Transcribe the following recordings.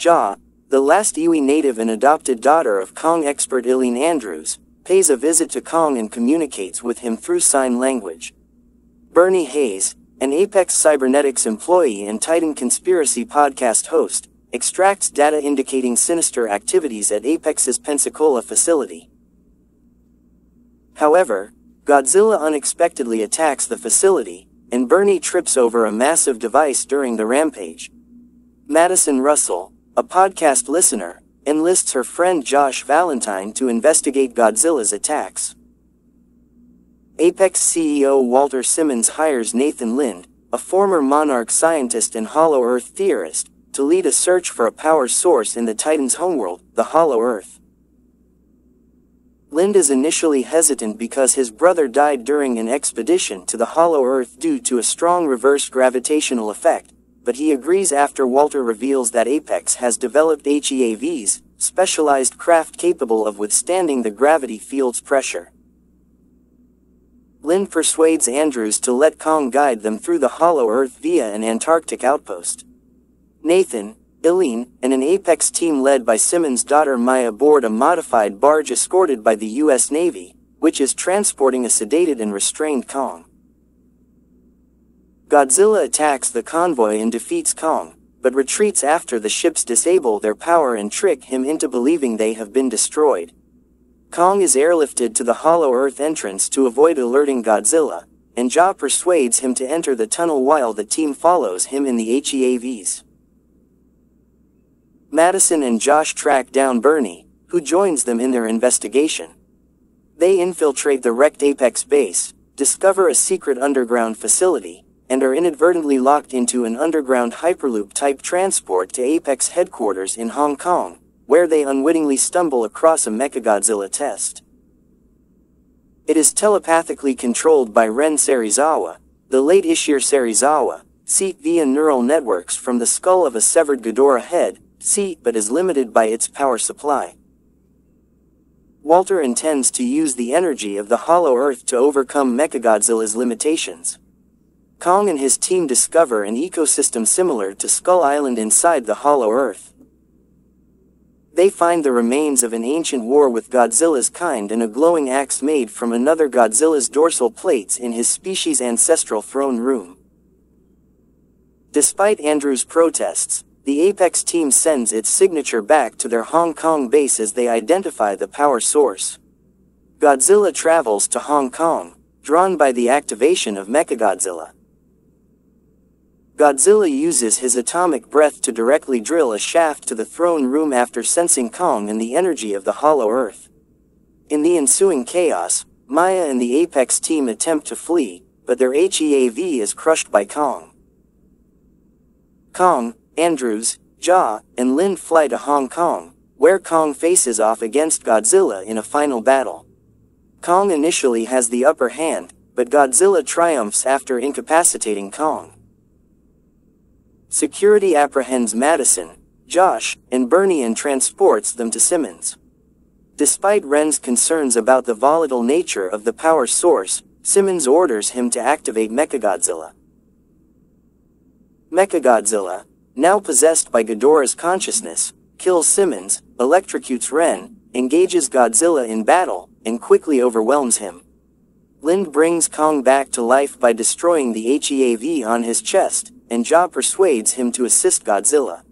Ja, the last Iwi native and adopted daughter of Kong expert Ilene Andrews, pays a visit to Kong and communicates with him through sign language. Bernie Hayes, an Apex Cybernetics employee and Titan Conspiracy podcast host, extracts data indicating sinister activities at Apex's Pensacola facility. However, Godzilla unexpectedly attacks the facility, and Bernie trips over a massive device during the rampage. Madison Russell, a podcast listener, enlists her friend Josh Valentine to investigate Godzilla's attacks. Apex CEO Walter Simmons hires Nathan Lind, a former Monarch scientist and Hollow Earth theorist, to lead a search for a power source in the Titan's homeworld, the Hollow Earth. Lind is initially hesitant because his brother died during an expedition to the Hollow Earth due to a strong reverse gravitational effect, but he agrees after Walter reveals that Apex has developed HEAVs, specialized craft capable of withstanding the gravity field's pressure. Lind persuades Andrews to let Kong guide them through the Hollow Earth via an Antarctic outpost. Nathan, Ilene, and an Apex team led by Simmons' daughter Maya board a modified barge escorted by the U.S. Navy, which is transporting a sedated and restrained Kong. Godzilla attacks the convoy and defeats Kong, but retreats after the ships disable their power and trick him into believing they have been destroyed. Kong is airlifted to the Hollow Earth entrance to avoid alerting Godzilla, and Ja persuades him to enter the tunnel while the team follows him in the HEAVs. Madison and Josh track down Bernie, who joins them in their investigation. They infiltrate the wrecked Apex base, discover a secret underground facility, and are inadvertently locked into an underground Hyperloop-type transport to Apex headquarters in Hong Kong, where they unwittingly stumble across a Mechagodzilla test. It is telepathically controlled by Ren Serizawa, the late Ishiro Serizawa, via neural networks from the skull of a severed Ghidorah head, but is limited by its power supply. Walter intends to use the energy of the Hollow Earth to overcome Mechagodzilla's limitations. Kong and his team discover an ecosystem similar to Skull Island inside the Hollow Earth. They find the remains of an ancient war with Godzilla's kind and a glowing axe made from another Godzilla's dorsal plates in his species' ancestral throne room. Despite Andrews' protests, the Apex team sends its signature back to their Hong Kong base as they identify the power source. Godzilla travels to Hong Kong, drawn by the activation of Mechagodzilla. Godzilla uses his atomic breath to directly drill a shaft to the throne room after sensing Kong and the energy of the Hollow Earth. In the ensuing chaos, Maya and the Apex team attempt to flee, but their HEAV is crushed by Kong. Kong, Andrews, Ja, and Lind fly to Hong Kong, where Kong faces off against Godzilla in a final battle. Kong initially has the upper hand, but Godzilla triumphs after incapacitating Kong. Security apprehends Madison, Josh, and Bernie and transports them to Simmons. Despite Ren's concerns about the volatile nature of the power source, Simmons orders him to activate Mechagodzilla. Mechagodzilla, now possessed by Ghidorah's consciousness, kills Simmons, electrocutes Ren, engages Godzilla in battle, and quickly overwhelms him. Lind brings Kong back to life by destroying the HEAV on his chest, and Ja persuades him to assist Godzilla.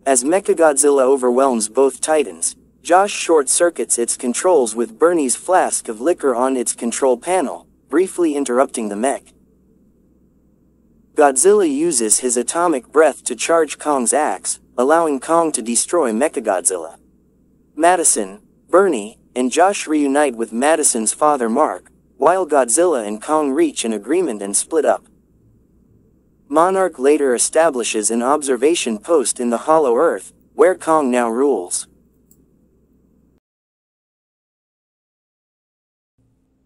As Mechagodzilla overwhelms both Titans, Josh short-circuits its controls with Bernie's flask of liquor on its control panel, briefly interrupting the mech. Godzilla uses his atomic breath to charge Kong's axe, allowing Kong to destroy Mechagodzilla. Madison, Bernie, and Josh reunite with Madison's father Mark, while Godzilla and Kong reach an agreement and split up. Monarch later establishes an observation post in the Hollow Earth, where Kong now rules.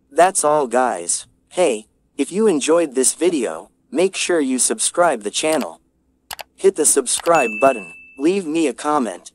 That's all, guys. Hey, if you enjoyed this video, make sure you subscribe the channel. Hit the subscribe button, leave me a comment,